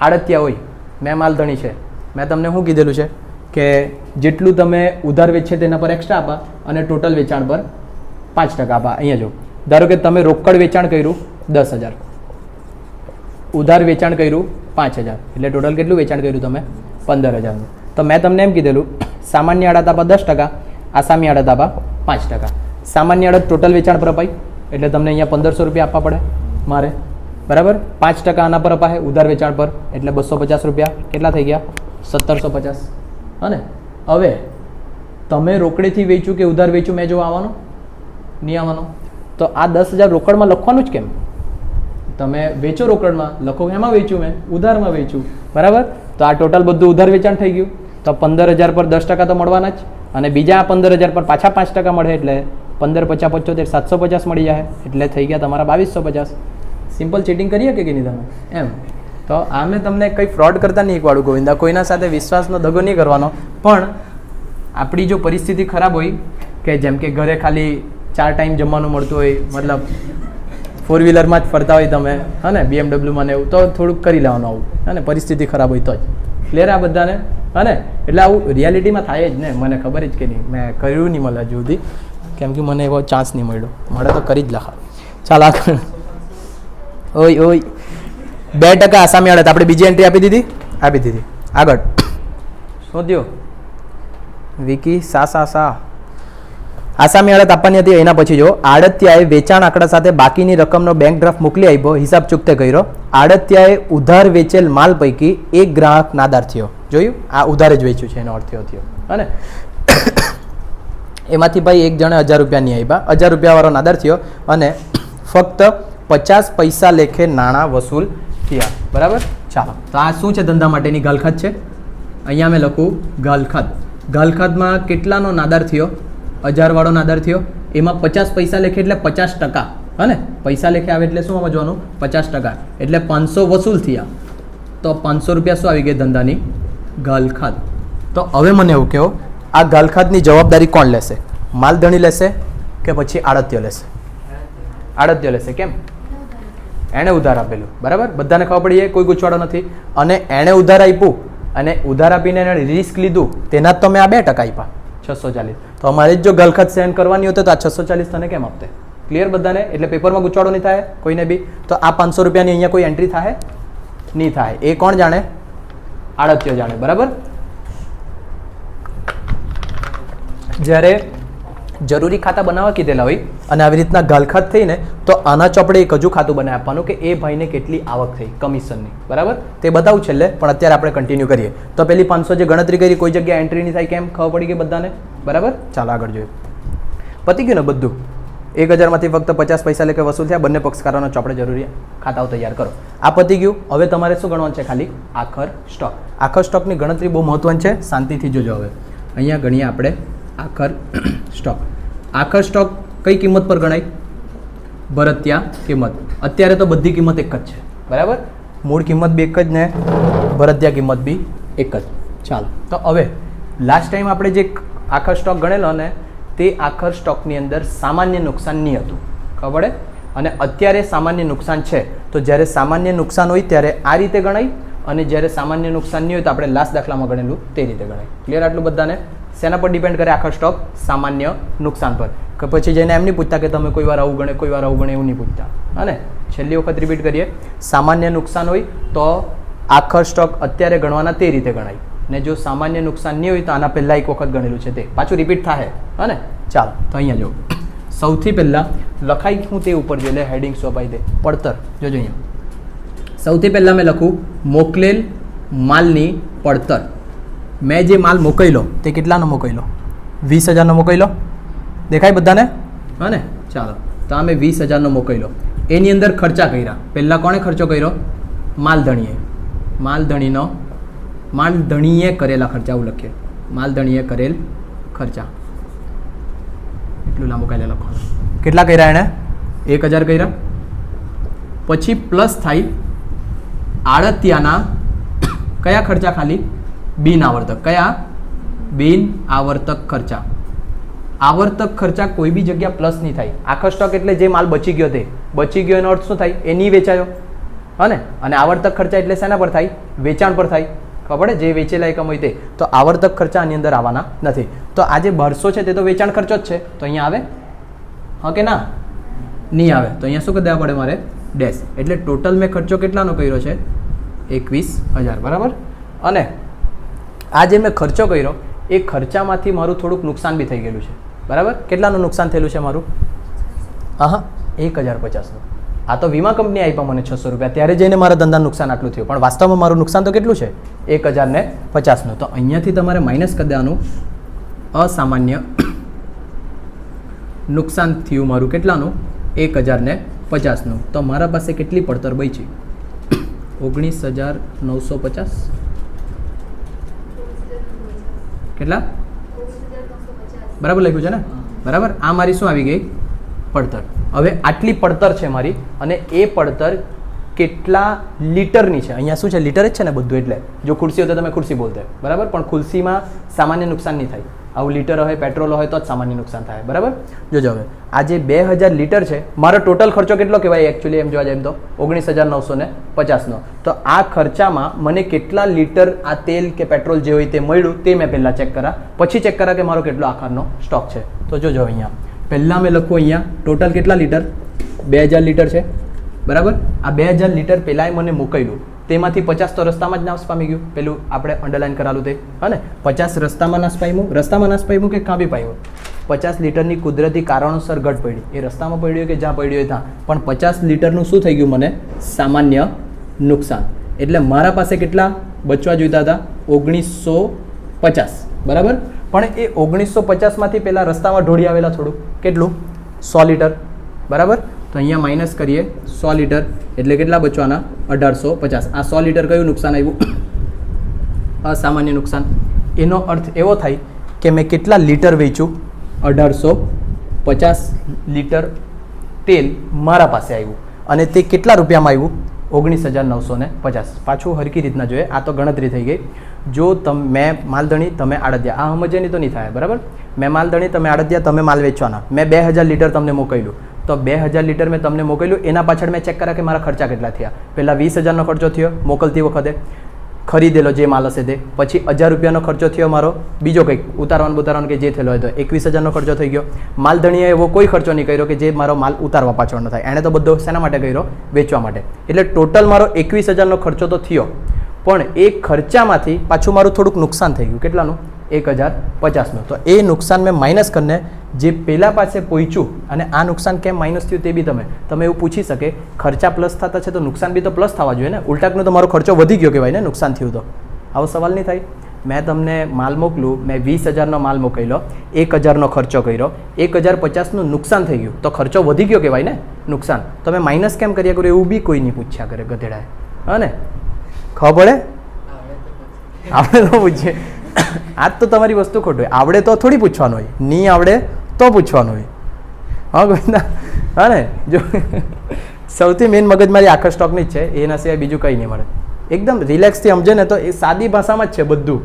આડતિયા હોય, મેં માલધણી છે, મેં તમને શું કીધેલું છે કે જેટલું તમે ઉધાર વેચે તેના પર એક્સ્ટ્રા આપા અને ટોટલ વેચાણ પર 5% આપા. અહીંયા જો ધારો કે તમે રોકડ વેચાણ કર્યું 10,000, ઉધાર વેચાણ કર્યું 5,000, એટલે ટોટલ કેટલું વેચાણ કર્યું તમે? 15,000નું. તો મેં તમને એમ કીધેલું સામાન્ય આડત આપા 10%, આસામી આડત આપા 5%. સામાન્ય આડત ટોટલ વેચાણ પર અપાય એટલે તમને અહીંયા 1,500 રૂપિયા આપવા પડે મારે બરાબર 5% આના પર અપાશે ઉધાર વેચાણ પર, એટલે 250 રૂપિયા કેટલા થઈ ગયા 1750. હા ને, હવે તમે રોકડેથી વેચ્યું કે ઉધાર વેચ્યું મેં જો આવવાનો નહીં આવવાનો, તો આ 10,000 રોકડમાં લખવાનું જ કેમ? તમે વેચો રોકડમાં લખો, એમાં વેચ્યું મેં ઉધારમાં વેચ્યું, બરાબર. તો આ ટોટલ બધું ઉધાર વેચાણ થઈ ગયું, તો 15,000 પર 10% તો મળવાના જ, અને બીજા 15,000 પર પાછા 5% મળે, એટલે 15 × 5 = 75, 750 મળી જાય, એટલે થઈ ગયા તમારા 2250. સિમ્પલ ચીટિંગ કરીએ કે નહીં તમે એમ? તો આ મેં તમને કંઈ ફ્રોડ કરતા નહીં એકવાળું ગોવિંદા, કોઈના સાથે વિશ્વાસનો દગો નહીં કરવાનો. પણ આપણી જો પરિસ્થિતિ ખરાબ હોય કે જેમ કે ઘરે ખાલી 4 ટાઈમ જમવાનું મળતું હોય, મતલબ 4 વ્હીલરમાં જ ફરતા હોય તમે, હા ને, BMW ને એવું, તો થોડુંક કરી લેવાનું આવું, હા ને, પરિસ્થિતિ ખરાબ હોય તો જ. ક્લિયર આ બધાને? હા ને, એટલે આવું રિયાલિટીમાં થાય જ ને, મને ખબર જ કે નહીં, મેં કર્યું નહીં મળે હજુ સુધી, કેમ કે મને એવો ચાન્સ નહીં મળ્યો, મળે તો કરી જ લખા. ચાલ આગળ. ઓય ઓય 2% આસામી અડત, આપણે બીજી એન્ટ્રી આપી દીધી. આગળ શું થયું વિકી? સા આસામી આડત આપવાની હતી, એના પછી જો આડતિયાએ વેચાણ આંકડા સાથે બાકીની રકમનો બેંક ડ્રાફ્ટ મોકલી આપ્યો, હિસાબ ચૂકતે કર્યો. આડતિયાએ ઉધાર વેચેલ માલ પૈકી એક ગ્રાહક નાદાર થયો. જોયું, આ ઉધાર જ વેચ્યું છે એનો અર્થ થયો. અને એમાંથી ભાઈ એક જણે 1000 રૂપિયા નહીં આપ્યા, 1000 રૂપિયાવાળો નાદાર થયો અને ફક્ત 50 પૈસા લેખે નાણાં વસૂલ થયા. બરાબર. ચાલો, તો આ શું છે? ધંધા માટેની ગાલખાત છે. અહીંયા મેં લખું ગાલખાત. ગાલખાતમાં કેટલાનો નાદાર થયો? 1000 વાળો નાદાર થયો. એમાં 50 પૈસા લેખે એટલે 50%. હા ને, પૈસા લેખે આવે એટલે શું સમજવાનું? 50%, એટલે 500 વસૂલ થયા. તો 500 રૂપિયા શું આવી ગઈ ધંધાની ગાલખાત. તો હવે મને એવું કહો, આ ગાલખાતની જવાબદારી કોણ લેશે? માલધણી લેશે કે પછી આડતિયો લેશે? આડતિયો લેશે. કેમ? એણે ઉધાર આપેલું, બરાબર, બધાને ખબર પડી જાય, કોઈ ગુચવાડો નથી. અને એણે ઉધાર આપ્યું અને ઉધાર આપીને એણે રિસ્ક લીધું, તેના જ તો મેં આ 2% આપ્યા 640. તો અમારે જો ગાલખાત સેન્ડ કરવાની હોત તો આ 640 તને કેમ આપતે? ક્લિયર બધાને? એટલે પેપરમાં ગુચવાડો નહીં થાય કોઈને બી. તો આ 500 રૂપિયાની અહીંયા કોઈ એન્ટ્રી થાય નહીં થાય. એ કોણ જાણે? આડતિયો જાણે. બરાબર. જ્યારે જરૂરી ખાતા બનાવવા કીધેલા હોય અને આવી રીતના ગાલખાત થઈને, તો આના ચોપડે એક હજુ ખાતું બનાવી આપવાનું કે એ ભાઈને કેટલી આવક થઈ કમિશનની. બરાબર, તે બતાવું છેલ્લે, પણ અત્યારે આપણે કન્ટિન્યુ કરીએ. તો પેલી 500 જે ગણતરી કરી, કોઈ જગ્યાએ એન્ટ્રી નહીં થાય, કેમ? ખબર પડી ગઈ બધાને? બરાબર. ચાલો આગળ જોઈએ. પતી ગયું ને બધું? 1000માંથી ફક્ત 50 પૈસા લેખે વસૂલ થયા. બંને પક્ષકારોનો ચોપડે જરૂરી ખાતાઓ તૈયાર કરો. આ પતી ગયું. હવે તમારે શું ગણવાનું છે? ખાલી આખર સ્ટોક. આખર સ્ટોકની ગણતરી બહુ મહત્વની છે, શાંતિથી જોજો. હવે અહીંયા ગણીએ આપણે આખર સ્ટોક. આખર સ્ટોક કઈ કિંમત પર ગણાય? ભરતિયા કિંમત. અત્યારે તો બધી કિંમત એક જ છે, બરાબર. મૂળ કિંમત બી એક જ ને ભરતિયા કિંમત બી એક જ. ચાલો, તો હવે લાસ્ટ ટાઈમ આપણે જે આખર સ્ટોક ગણેલો ને, તે આખર સ્ટોકની અંદર સામાન્ય નુકસાન નહીં હતું, ખબર પડે? અને અત્યારે સામાન્ય નુકસાન છે. તો જ્યારે સામાન્ય નુકસાન હોય ત્યારે આ રીતે ગણાય, અને જ્યારે સામાન્ય નુકસાન નહીં હોય તો આપણે લાસ્ટ દાખલામાં ગણેલું તે રીતે ગણાય. ક્લિયર આટલું બધાને? શેના પર ડિપેન્ડ કરે આખર સ્ટોક? સામાન્ય નુકસાન પર. કે પછી જઈને એમ નહીં પૂછતા કે તમે કોઈ વાર આવું ગણે, કોઈ વાર આવું ગણે, એવું નહીં પૂછતા. હા ને, છેલ્લી વખત રિપીટ કરીએ. સામાન્ય નુકસાન હોય તો આખર સ્ટોક અત્યારે ગણવાના તે રીતે ગણાય, ને જો સામાન્ય નુકસાન નહીં હોય તો આના પહેલાં એક વખત ગણેલું છે તે પાછું રિપીટ થાય. હા ને, ચાલો તો અહીંયા જો સૌથી પહેલાં લખાઈ હું તે ઉપર જો લે હેડિંગ શું અપાઈ દે, પડતર. જોજો અહીંયા સૌથી પહેલાં મેં લખું મોકલેલ માલની પડતર. મેં જે માલ મોકલ્યો તે કેટલાનો મોકલ્યો? 20,000નો મોકલ્યો. દેખાય બધાને? હા ને, ચાલો તો આ મેં 20,000નો મોકલ્યો. એની અંદર ખર્ચા કર્યા. પહેલાં કોણે ખર્ચો કર્યો? માલધણીએ. માલધણીએ કરેલા ખર્ચા, એવું લખીએ. માલધણીએ કરેલ ખર્ચા. એટલું લાંબુ કાલે લખવાનું. કેટલા કર્યા એણે? 1,000 કર્યા. પછી પ્લસ થાય આડતિયાના કયા ખર્ચા? ખાલી બિન આવર્તક. કયા? બિન આવર્તક ખર્ચા. આવર્તક ખર્ચા કોઈ બી જગ્યા પ્લસ નહીં થાય. આખો સ્ટોક એટલે જે માલ બચી ગયો તે બચી ગયો, એનો અર્થ શું થાય? એ નહીં વેચાયો. હા ને, અને આવર્તક ખર્ચા એટલે શેના પર થાય? વેચાણ પર થાય. ખબર પડે? જે વેચેલા એકમ હોય તે. તો આવર્તક ખર્ચા આની અંદર આવવાના નથી. તો આ જે 1200 છે તે તો વેચાણ ખર્ચો જ છે, તો અહીંયા આવે? હા કે ના? નહીં આવે. તો અહીંયા શું કરી દેવા પડે મારે? ડેશ. એટલે ટોટલ મેં ખર્ચો કેટલાનો કર્યો છે? 21,000. બરાબર. અને આ જે મેં ખર્ચો કર્યો એ ખર્ચામાંથી મારું થોડુંક નુકસાન બી થઈ ગયેલું છે. બરાબર. કેટલાનું નુકસાન થયેલું છે મારું? હા 1,050નું. આ તો વીમા કંપની આપ્યા મને 600 રૂપિયા, ત્યારે જઈને મારા ધંધા નુકસાન આટલું થયું, પણ વાસ્તવમાં મારું નુકસાન તો કેટલું છે 1050નું. તો અહીંયાથી તમારે માઇનસ કરી દેવાનું અસામાન્ય નુકસાન થયું મારું કેટલાનું 1050નું. તો મારા પાસે કેટલી પડતર બચી 19,950 કેટલા બરાબર લખ્યું છે ને બરાબર. આ મારી શું આવી ગઈ પડતર. હવે આટલી પડતર છે મારી અને એ પડતર કેટલા લીટરની છે, અહીંયા શું છે લીટર જ છે ને બધું, એટલે જો ખુરશી હોય તો તમે ખુરશી બોલતે બરાબર, પણ ખુરશીમાં સામાન્ય નુકસાન નહીં થાય, આવું લીટર હોય પેટ્રોલ હોય તો જ સામાન્ય નુકસાન થાય બરાબર. જોજો હવે આ જે 2000 લીટર છે મારો ટોટલ ખર્ચો કેટલો કહેવાય એકચ્યુઅલી એમ જોવા જાય તો 19,950નો. તો આ ખર્ચામાં મને કેટલા લીટર આ તેલ કે પેટ્રોલ જે હોય તે મળ્યું તે મેં પહેલાં ચેક કરા, પછી ચેક કરા કે મારો કેટલો આખારનો સ્ટોક છે. તો જોજો અહીંયા પહેલાં મેં લખું અહીંયા ટોટલ કેટલા લીટર 2000 લીટર છે બરાબર. આ 2000 લીટર પહેલાંય મને મોકલ્યું, તેમાંથી 50 તો રસ્તામાં જ નાશ પામી ગયું, પેલું આપણે અંડરલાઈન કરાલું તે હા ને. 50 રસ્તામાં નાશ પામ્યું કે કાં બી પામ્યું. 50 લીટરની કુદરતી કારણોસર ઘટ પડી, એ રસ્તામાં પડ્યું કે જ્યાં પડ્યું હોય ત્યાં, પણ 50 લીટરનું શું થઈ ગયું મને સામાન્ય નુકસાન. એટલે મારા પાસે કેટલા બચવા જોઈતા હતા 1950 બરાબર. પણ એ 1950માંથી પહેલાં રસ્તામાં ઢોળી આવેલા થોડું કેટલું 100 લીટર બરાબર. તો અહીંયા માઇનસ કરીએ 100 લીટર એટલે કેટલા બચવાના 1850. આ 100 લીટર કયું નુકસાન આવ્યું અસામાન્ય નુકસાન. એનો અર્થ એવો થાય કે મેં કેટલા લીટર વેચ્યું 1850 લીટર તેલ મારા પાસે આવ્યું અને તે કેટલા રૂપિયામાં આવ્યું 19,950. પાછું હરકી રીતના જોઈએ, આ તો ગણતરી થઈ ગઈ. જો મેં માલધણી તમે આડતિયા, આ સમજ્યાની તો નહીં થાય બરાબર. મેં માલધણી તમે આડતિયા, તમે માલ વેચવાના, મેં 2000 લીટર તમને મોકલ્યું, તો 2000 લીટર મેં તમને મોકલ્યું, એના પાછળ મેં ચેક કર્યા કે મારા ખર્ચા કેટલા થયા. પહેલાં 20,000નો ખર્ચો થયો મોકલતી વખતે, ખરીદેલો જે માલ હશે તે, પછી 1000 રૂપિયાનો ખર્ચો થયો મારો, બીજો કંઈક ઉતારવાનું કે જે થયેલો હોય તો 21,000નો ખર્ચો થઈ ગયો. માલધણીએ એવો કોઈ ખર્ચો નહીં કર્યો કે જે મારો માલ ઉતારવા પાછળ ન થાય, એણે તો બધો શેના માટે કર્યો વેચવા માટે. એટલે ટોટલ મારો 21,000નો ખર્ચો તો થયો, પણ એ ખર્ચામાંથી પાછું મારું થોડુંક નુકસાન થઈ ગયું કેટલાનું 1050નું. તો એ નુકસાન મેં માઇનસ કરીને જે પહેલાં પાસે પહોંચ્યું, અને આ નુકસાન કેમ માઇનસ થયું તે બી તમે એવું પૂછી શકે. ખર્ચા પ્લસ થતા છે તો નુકસાન બી તો પ્લસ થવા જોઈએ ને, ઉલટાકનો તો મારો ખર્ચો વધી ગયો કહેવાય ને નુકસાન થયું તો. આવો સવાલ નહીં થાય. મેં તમને માલ મોકલું, મેં 20,000નો માલ મોકલ્યો, 1000નો ખર્ચો કર્યો, 1050નું નુકસાન થઈ ગયું, તો ખર્ચો વધી ગયો કહેવાય ને નુકસાન. તો મેં માઇનસ કેમ કર્યા કરું એવું બી કોઈ નહીં પૂછ્યા કરે ગધેડાએ, હા ને. ખબર પડે આપણે તો પૂછીએ. આજ તો તમારી વસ્તુ ખોટું હોય, આવડે તો થોડી પૂછવાનું હોય, નહીં આવડે તો પૂછવાનું હોય. હા ગોવિંદા, હા ને. જો સૌથી મેઇન મગજમારી આખા સ્ટોકની જ છે, એના સિવાય બીજું કંઈ નહીં મળે. એકદમ રિલેક્સથી સમજે ને તો એ સાદી ભાષામાં જ છે બધું.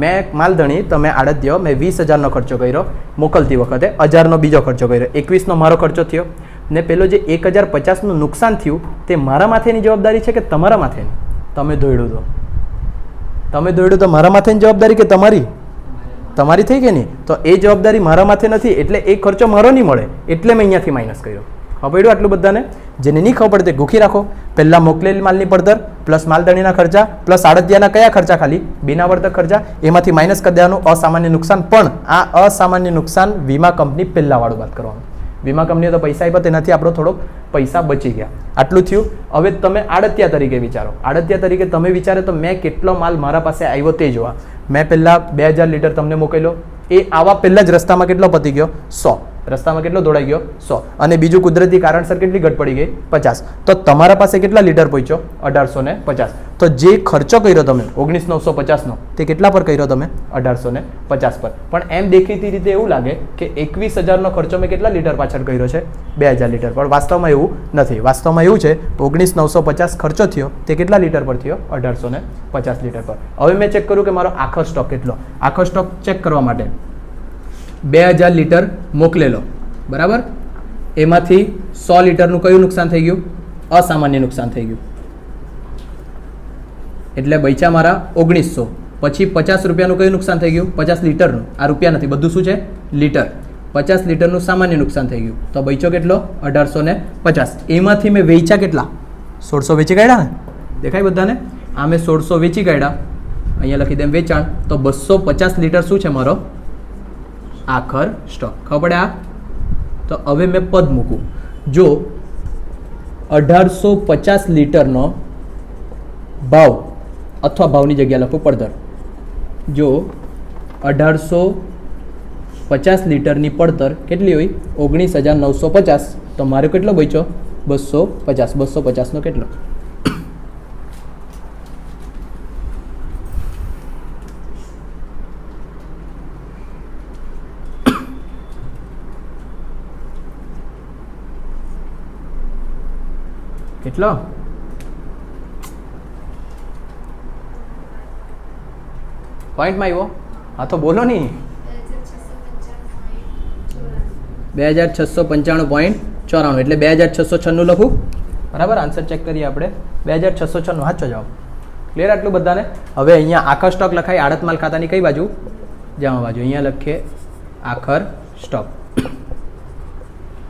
મેં માલધણી તમે આડતિયો, મેં 20,000નો ખર્ચો કર્યો મોકલતી વખતે, 1000નો બીજો ખર્ચો કર્યો, 21નો મારો ખર્ચો થયો, ને પેલો જે 1050નું નુકસાન થયું તે મારા માથેની જવાબદારી છે કે તમારા માથેની? તમે દોડ્યું તો મારા માથેની જવાબદારી કે તમારી થઈ ગઈ નહીં? તો એ જવાબદારી મારા માથે નથી, એટલે એ ખર્ચો મારો નહીં મળે, એટલે મેં અહીંયાથી માઇનસ કર્યો. ખબર પડ્યું આટલું બધાને? જેને નહીં ખબર પડે તે ગૂંખી રાખો. પહેલાં મોકલેલ માલની પડતર પ્લસ માલધણીના ખર્ચા પ્લસ આડતિયાના કયા ખર્ચા ખાલી બિના વળતર ખર્ચા, એમાંથી માઇનસ કરી દેવાનું અસામાન્ય નુકસાન. પણ આ અસામાન્ય નુકસાન વીમા કંપની પહેલાં વાળું વાત કરવાનું. વીમા કંપનીએ તો પૈસા આપ્યા, તેનાથી આપણો થોડોક પૈસા બચી ગયા, આટલું થયું. હવે તમે આડતિયા તરીકે વિચારો. આડતિયા તરીકે તમે વિચારો તો મેં કેટલો માલ મારા પાસે આવ્યો તે જોવા. મેં પહેલાં 2000 લીટર તમને મોકલ્યો, એ આવા પહેલાં જ રસ્તામાં કેટલો પતી ગયો 100, રસ્તામાં કેટલો દોડાઈ ગયો 100, અને બીજું કુદરતી કારણસર કેટલી ઘટ પડી ગઈ 50. તો તમારા પાસે કેટલા લીટર પહોંચ્યો 1850. તો જે ખર્ચો કર્યો તમે 19,950નો તે કેટલા પર કર્યો તમે 1850 પર. પણ એમ દેખીતી રીતે એવું લાગે કે 21,000નો ખર્ચો મેં કેટલા લીટર પાછળ કર્યો છે 2000 લીટર, પણ વાસ્તવમાં એવું નથી. વાસ્તવમાં એવું છે 19,950 ખર્ચો થયો તે કેટલા લીટર પર થયો 1850 લીટર પર. હવે મેં ચેક કર્યું કે મારો આખો સ્ટોક કેટલો. આખો સ્ટોક ચેક કરવા માટે 2000 લીટર મોકલેલો બરાબર, એમાંથી 100 લીટરનું કયું નુકસાન થઈ ગયું? અસામાન્ય નુકસાન થઈ ગયું. એટલે બચ્યા મારા 1900. પછી 50 રૂપિયાનું કયું નુકસાન થઈ ગયું? 50 લીટરનું. આ રૂપિયા નથી, બધું શું છે લીટર. 50 લીટરનું સામાન્ય નુકસાન થઈ ગયું. તો બચ્યો કેટલો 1850. એમાંથી મેં વેચ્યા કેટલા? 1600 વેચી કાઢ્યા ને, દેખાય બધાને? આ મેં 1600 વેચી કાઢ્યા, અહીંયા લખી દેમ વેચાણ. તો 250 લીટર શું છે મારો આખર સ્ટોક. ખબર પડે? આ તો હવે મેં પદ મૂકું. જો 1850 લીટરનો ભાવ અથવા ભાવની જગ્યા લખો પડતર. જો 1850 લીટરની પડતર કેટલી હોય 19,950, તો મારો કેટલો બચ્યો 250. 250નો કેટલો? કેટલો? પોઈન્ટમાં આવ્યો? હા તો બોલો નહીં. 2695.94 એટલે 2696 લખું. બરાબર, આન્સર ચેક કરીએ આપણે. 2696 સાચો જવાબ. ક્લિયર આટલું બધાને? હવે અહીંયા આખર સ્ટોક લખાય આડત માલ ખાતાની કઈ બાજુ? જમા બાજુ. અહીંયા લખીએ આખર સ્ટોક.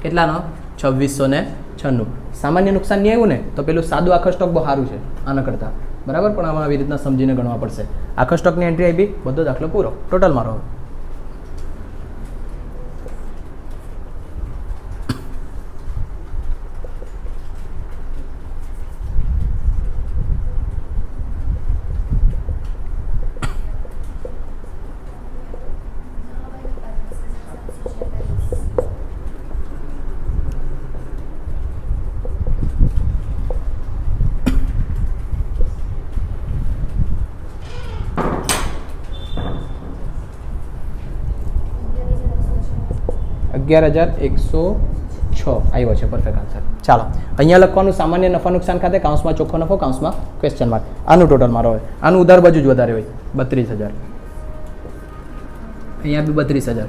કેટલાનો? 2696. સામાન્ય નુકસાન નહીં આવ્યું ને તો પેલું સાદું આખર સ્ટોક બહુ સારું છે આના કરતાં. બરાબર, પણ આમાં આવી રીતના સમજીને ગણવા પડશે. આખર સ્ટોકની એન્ટ્રી આવી, બધો દાખલો પૂરો. ટોટલ મારો. $11,106 આવ્યો છે. Perfect answer. ચાલો અહીંયા લખવાનું સામાન્ય નફા નુકસાન ખાતે કાઉન્સમાં ચોખ્ખો નફો કાઉન્સમાં ક્વેશ્ચન માર્ક. આનું ટોટલ મારો હોય. આનું ઉધાર બાજુ જ વધારે હોય 32,000. અહીંયા બી 32,000.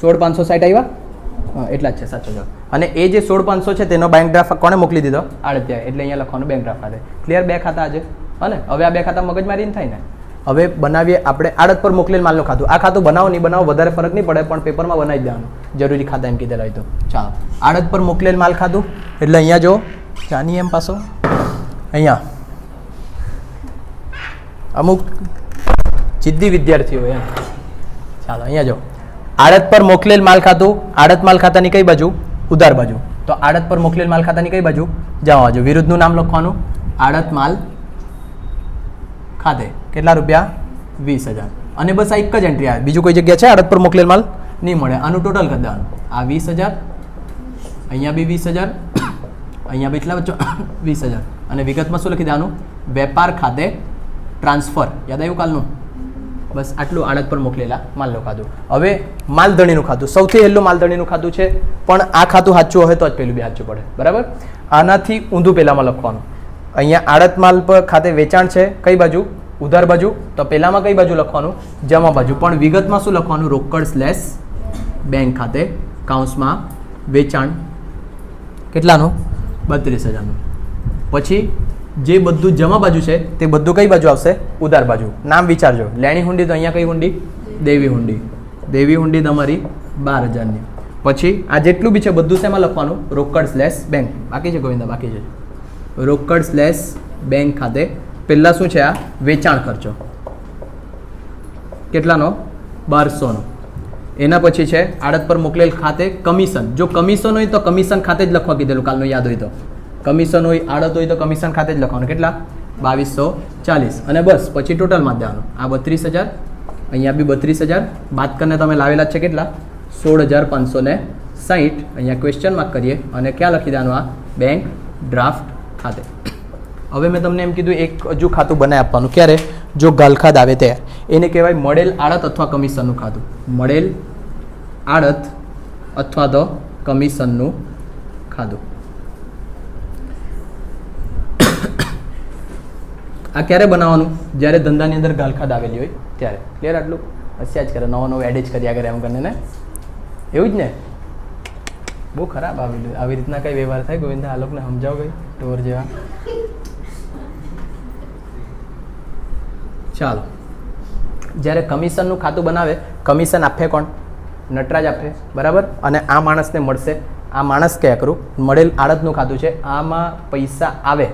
$16,560 આવ્યા. હા એટલા જ છે સાચો જવાબ. અને એ જે 16,500 છે તેનો બેંક ડ્રાફ્ટ કોને મોકલી દીધો? આડત્યા. એટલે અહીંયા લખવાનું બેંક ડ્રાફ્ટ ખાતે. ક્લિયર? બે ખાતા આજે. હા ને? હવે આ બે ખાતા મગજમારી થાય ને. હવે બનાવીએ આપણે આડત પર મોકલેલ માલનું ખાતું. આ ખાતું બનાવો નહીં બનાવો વધારે ફરક નહીં પડે, પણ પેપરમાં બનાવી દેવાનું જરૂરી ખાતા એમ કીધેલા હોય તો. ચાલો આડત પર મોકલેલ માલ ખાતું એટલે અહીંયા જો જાની એમ પાછો અહીંયા અમુક જિદ્દી વિદ્યાર્થીઓ એમ. ચાલો અહીંયા જો આડત પર મોકલેલ માલ ખાતું. આડત માલ ખાતાની કઈ બાજુ? ઉધાર બાજુ. તો આડત પર મોકલેલ માલ ખાતાની કઈ બાજુ? જમા બાજુ. વિરુદ્ધનું નામ લખવાનું આડત માલ ખાતે. કેટલા રૂપિયા? 20,000. અને બસ આ એક જ એન્ટ્રી આવે, બીજું કોઈ જગ્યા છે આડત પર મોકલેલ માલ નહીં મળે. આનું ટોટલ કરી દેવાનું. આ 20,000, અહીંયા બી 20,000, અહીંયા બી એટલા 20,000. અને વિગતમાં શું લખી દેવાનું? વેપાર ખાતે ટ્રાન્સફર. યાદ આવ્યું કાલનું? બસ આટલું આડત પર મોકલેલા માલનું ખાતું. હવે માલધણીનું ખાતું સૌથી પહેલું માલધણીનું ખાતું છે, પણ આ ખાતું સાચું હોય તો જ પેલું બી સાચું પડે. બરાબર, આનાથી ઊંધું પહેલામાં લખવાનું. અહીંયા આડત માલ પર ખાતે વેચાણ છે કઈ બાજુ? ઉધાર બાજુ. તો પહેલામાં કઈ બાજુ લખવાનું? જમા બાજુ. પણ વિગતમાં શું લખવાનું? રોકડ સ્લેશ બેંક ખાતે કાઉન્સમાં વેચાણ. કેટલાનું? 32,000નું. પછી જે બધું જમા બાજુ છે તે બધું કઈ બાજુ આવશે? ઉધાર બાજુ. નામ વિચારજો. લેણી હુંડી તો અહીંયા કઈ હુંડી? દેવી હુંડી. દેવી હુંડી તમારી 12,000ની. પછી આ જેટલું બી છે બધું શેમાં લખવાનું? રોકડ સ્લેશ બેંક. બાકી છે ગોવિંદા? બાકી છે. રોકડ સ્લેશ બેંક ખાતે પહેલાં શું છે? આ વેચાણ ખર્ચો. કેટલાનો? 1200નો. એના પછી છે આડત પર મોકલેલ ખાતે કમિશન. જો કમિશન હોય તો કમિશન ખાતે જ લખવા કીધેલું કાલનું યાદ હોય તો. કમિશન હોય આડત હોય તો કમિશન ખાતે જ લખવાનું. કેટલા? 2240. અને બસ પછી ટોટલમાં જ દેવાનું. આ 32,000, અહીંયા બી 32,000. બાદ કરીને તમે લાવેલા છે કેટલા? 16,560. અહીંયા ક્વેશ્ચન માર્ક કરીએ અને ક્યાં લખી દેવાનું? આ બેંક ડ્રાફ્ટ ખાતે. હવે મેં તમને એમ કીધું એક હજુ ખાતું બનાવી આપવાનું. ક્યારે? જો ગાલખાદ આવે ત્યારે. એને કહેવાય મળેલ આડત અથવા કમિશનનું ખાતું. મળેલ આડત અથવા તો કમિશનનું ખાતું. આ ક્યારે બનાવવાનું? જ્યારે ધંધાની અંદર ગાલખાદ આવેલી હોય ત્યારે. ક્લિયર આટલું? હસ્યા જ કરે, નવો નવો એડ જ કર્યા કરે એમ કરીને ને. એવું જ ને? બહુ ખરાબ આવેલું. આવી રીતના કઈ વ્યવહાર થાય ગોવિંદા? આ લોકોને સમજાવો કઈ ટોર જેવા. ચાલો, જ્યારે કમિશનનું ખાતું બનાવે, કમિશન આપે કોણ? નટરાજ આપે. બરાબર. અને આ માણસને મળશે. આ માણસ કયા કરું? મળેલ આડતનું ખાતું છે. આમાં પૈસા આવે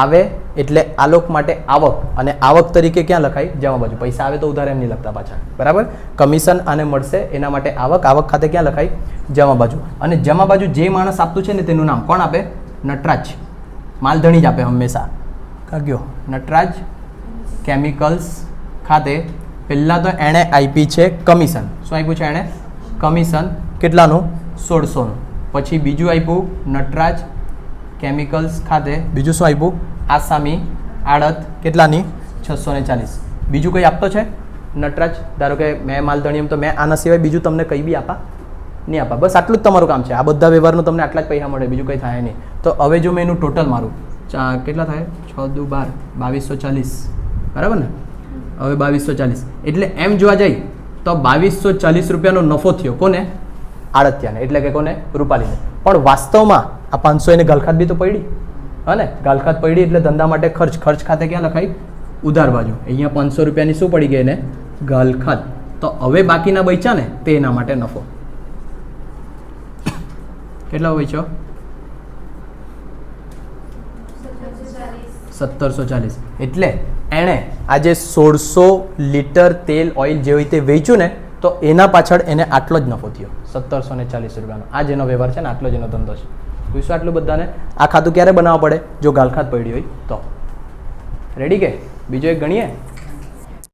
આવે એટલે આલોક માટે આવક, અને આવક તરીકે ક્યાં લખાય? જમા બાજુ. પૈસા આવે તો ઉધાર એમ નહીં લખતા પાછા, બરાબર. કમિશન આને મળશે એના માટે આવક, આવક ખાતે ક્યાં લખાય? જમા બાજુ. અને જમા બાજુ જે માણસ આપતું છે ને તેનું નામ કોણ આપે? નટરાજ. માલધણી જ આપે હંમેશા. કાગ્યો નટરાજ કેમિકલ્સ ખાતે પહેલાં તો એણે આપી છે કમિશન. શું આપ્યું છે એણે? કમિશન. કેટલાનું? 1600નું. પછી બીજું આપ્યું નટરાજ કેમિકલ્સ ખાતે, બીજું શું આપ્યું? આસામી આડત. કેટલાની? 640. બીજું કંઈ આપતો છે નટરાજ? ધારો કે મેં માલધણી, તો મેં આના સિવાય બીજું તમને કંઈ બી આપા નહીં આપા. બસ આટલું જ તમારું કામ છે. આ બધા વ્યવહારનું તમને આટલા જ પૈસા મળે, બીજું કંઈ થાય નહીં. તો હવે જો મેં એનું ટોટલ મારું, કેટલા થાય? 6 દુ 12, 2240, બરાબર ને? હવે 2240 એટલે એમ જોવા જાય તો 2240 રૂપિયાનો નફો થયો. કોને? આડતિયાને, એટલે કે કોને? રૂપાલીને. પણ વાસ્તવમાં આ 500 એને ગાલખાત બી તો પડી, હા ને? ગાલખાત પડી એટલે ધંધા માટે ખર્ચ. ખર્ચ ખાતે ક્યાં લખાય? ઉધાર બાજુ. અહીંયા 500 રૂપિયાની શું પડી ગઈ એને? ગાલખાત. તો હવે બાકીના બચ્યા ને તે એના માટે નફો. કેટલા બચ્યો? 1740. એટલે એણે આજે 1600 લીટર તેલ ઓઇલ જેવી રીતે વેચ્યું ને, તો એના પાછળ એને આટલો જ નફો થયો, 1740 રૂપિયાનો. આ જેનો વ્યવહાર છે ને, આટલો જ એનો ધંધો છે. પૂછશું આટલું બધાને? આ ખાતું ક્યારે બનાવવા પડે? જો ગાલખાત પડી હોય તો. રેડી કે? બીજો એક ગણીએ.